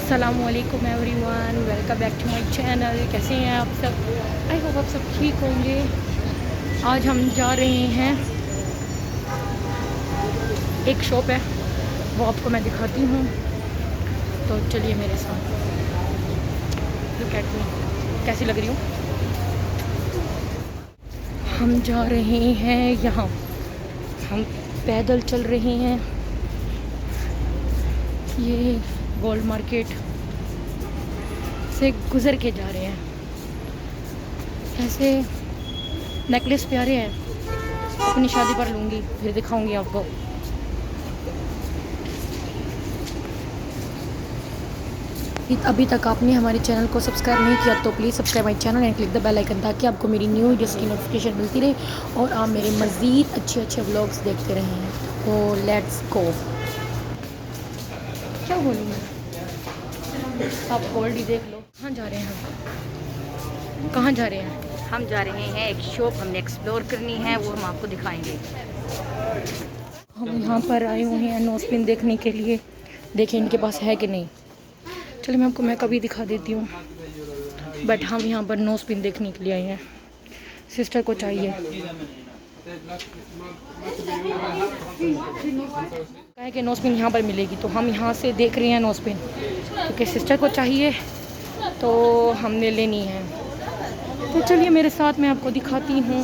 अस्सलामुअलैकुम everyone, welcome back to my channel. कैसे हैं आप सब? आई होप आप सब ठीक होंगे। आज हम जा रहे हैं, एक शॉप है वो आपको मैं दिखाती हूँ, तो चलिए मेरे साथ। लुक एट मी, कैसी लग रही हूँ? हम जा रहे हैं यहाँ, हम पैदल चल रहे हैं। ये गोल्ड मार्केट से गुज़र के जा रहे हैं। ऐसे नेकलेस प्यारे हैं, अपनी शादी पर लूँगी, फिर दिखाऊंगी आपको। अभी तक आपने हमारे चैनल को सब्सक्राइब नहीं किया तो please subscribe my channel and click the bell icon, ताकि आपको मेरी न्यू वीडियोस की नोटिफिकेशन मिलती रहे और आप मेरे मज़ीद अच्छे व्लॉग्स देखते रहें। तो लेट्स गो। क्या बोलूँ मैं, आप गोल्ड ही देख लो। कहाँ जा रहे हैं हम? कहाँ जा रहे हैं? हम जा रहे हैं एक शॉप, हमने एक्सप्लोर करनी है, वो हम आपको दिखाएंगे। हम यहाँ पर आए हुए हैं नोज पिन देखने के लिए। देखें इनके पास है कि नहीं। चलिए मैं कभी दिखा देती हूँ, बट हम यहाँ पर नोज पिन देखने के लिए आए हैं। सिस्टर को चाहिए, कहे कि नोज पिन यहाँ पर मिलेगी, तो हम यहाँ से देख रहे हैं नोज पिन, क्योंकि सिस्टर को चाहिए तो हमने लेनी है। तो चलिए मेरे साथ, मैं आपको दिखाती हूँ।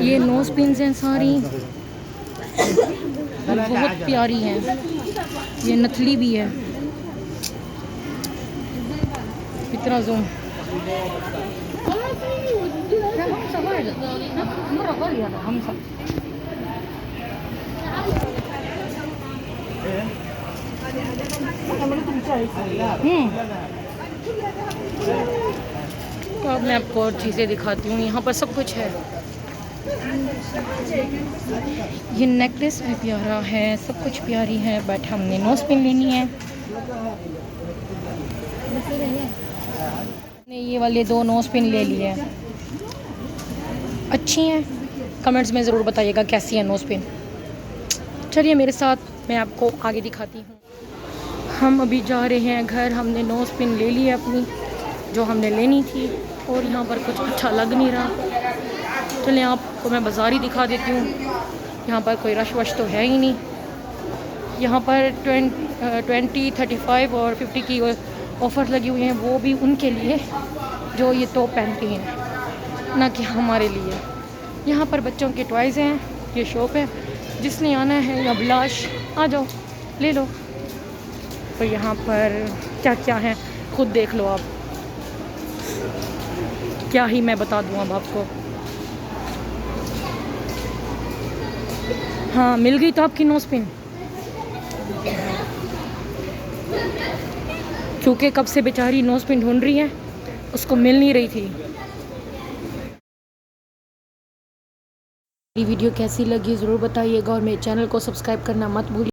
ये नोज पिन्स हैं सारी, बहुत प्यारी हैं। ये नथली भी है, इतना जूम। तो अब मैं आपको और चीज़ें दिखाती हूँ। यहाँ पर सब कुछ है। ये नेकलेस भी प्यारा है, सब कुछ प्यारी है, बट हमने नोज पिन लेनी है। ने ये वाले 2 नोज पिन ले लिए हैं, अच्छी हैं। कमेंट्स में ज़रूर बताइएगा कैसी है नोज पिन। चलिए मेरे साथ, मैं आपको आगे दिखाती हूँ। हम अभी जा रहे हैं घर। हमने नोज पिन ले ली है अपनी, जो हमने लेनी थी, और यहाँ पर कुछ अच्छा लग नहीं रहा। चलिए आपको मैं बाज़ार ही दिखा देती हूँ। यहाँ पर कोई रश वश तो है ही नहीं। यहाँ पर 20, 35 और 50 की ऑफ़र लगी हुई हैं, वो भी उनके लिए जो ये टॉप पहनती हैं, ना कि हमारे लिए। यहाँ पर बच्चों के टॉयज़ हैं। ये शॉप है, जिसने आना है अभिलाष आ जाओ, ले लो। तो यहाँ पर क्या क्या है खुद देख लो आप, क्या ही मैं बता दूँ अब आपको। हाँ, मिल गई तो आपकी नोज पिन, क्योंकि कब से बेचारी नोज पिन ढूंढ रही है, उसको मिल नहीं रही थी। ये वीडियो कैसी लगी ज़रूर बताइएगा, और मेरे चैनल को सब्सक्राइब करना मत भूलिए।